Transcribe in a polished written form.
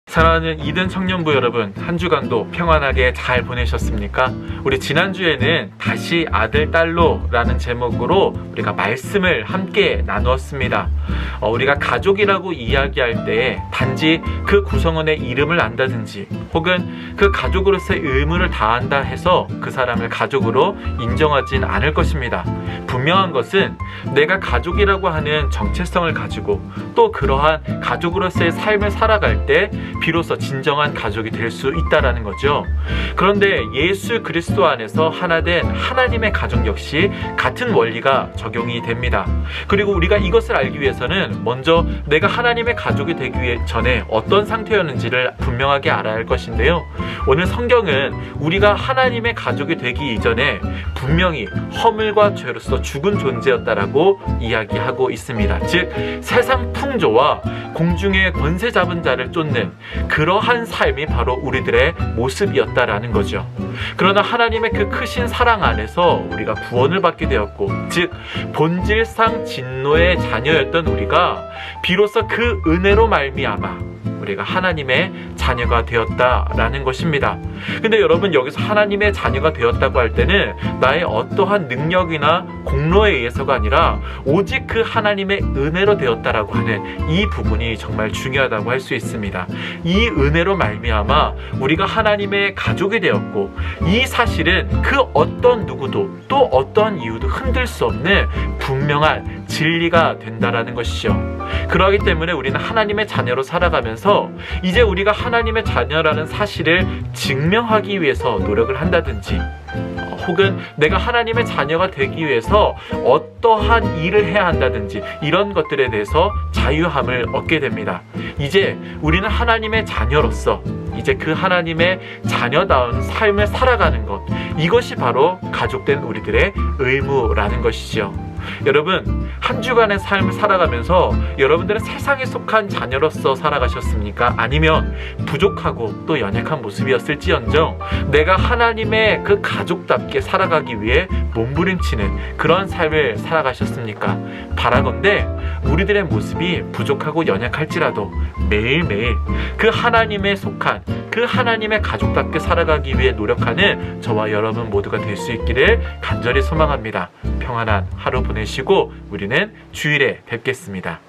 사랑하는 이든 청년부 여러분, 한 주간도 평안하게 잘 보내셨습니까? 우리 지난주에는 다시 아들 딸로 라는 제목으로 우리가 말씀을 함께 나누었습니다. 우리가 가족이라고 이야기할 때 단지 그 구성원의 이름을 안다든지 혹은 그 가족으로서의 의무를 다한다 해서 그 사람을 가족으로 인정하진 않을 것입니다. 분명한 것은 내가 가족이라고 하는 정체성을 가지고 또 그러한 가족으로서의 삶을 살아갈 때 비로소 진정한 가족이 될 수 있다라는 거죠. 그런데 예수 그리스도 안에서 하나 된 하나님의 가족 역시 같은 원리가 적용이 됩니다. 그리고 우리가 이것을 알기 위해서는 먼저 내가 하나님의 가족이 되기 전에 어떤 상태였는지를 분명하게 알아야 할 것인데요. 오늘 성경은 우리가 하나님의 가족이 되기 이전에 분명히 허물과 죄로서 죽은 존재였다라고 이야기하고 있습니다. 즉 세상 풍조와 공중의 권세 잡은 자를 쫓는 그러한 삶이 바로 우리들의 모습이었다라는 거죠. 그러나 하나님의 그 크신 사랑 안에서 우리가 구원을 받게 되었고, 즉 본질상 진노의 자녀였던 우리가 비로소 그 은혜로 말미암아 우리가 하나님의 자녀가 되었다라는 것입니다. 근데 여러분, 여기서 하나님의 자녀가 되었다고 할 때는 나의 어떠한 능력이나 공로에 의해서가 아니라 오직 그 하나님의 은혜로 되었다라고 하는 이 부분이 정말 중요하다고 할 수 있습니다. 이 은혜로 말미암아 우리가 하나님의 가족이 되었고, 이 사실은 그 어떤 누구도 또 어떤 이유도 흔들 수 없는 분명한 진리가 된다라는 것이죠. 그러하기 때문에 우리는 하나님의 자녀로 살아가면서 이제 우리가 하나님의 자녀라는 사실을 증명하기 위해서 노력을 한다든지 혹은 내가 하나님의 자녀가 되기 위해서 어떠한 일을 해야 한다든지 이런 것들에 대해서 자유함을 얻게 됩니다. 이제 우리는 하나님의 자녀로서 이제 그 하나님의 자녀다운 삶을 살아가는 것, 이것이 바로 가족된 우리들의 의무라는 것이죠. 여러분, 한 주간의 삶을 살아가면서 여러분들은 세상에 속한 자녀로서 살아가셨습니까? 아니면 부족하고 또 연약한 모습이었을지언정 내가 하나님의 그 가족답게 살아가기 위해 몸부림치는 그런 삶을 살아가셨습니까? 바라건대 우리들의 모습이 부족하고 연약할지라도 매일매일 그 하나님에 속한 그 하나님의 가족답게 살아가기 위해 노력하는 저와 여러분 모두가 될 수 있기를 간절히 소망합니다. 평안한 하루 보내시고 우리는 주일에 뵙겠습니다.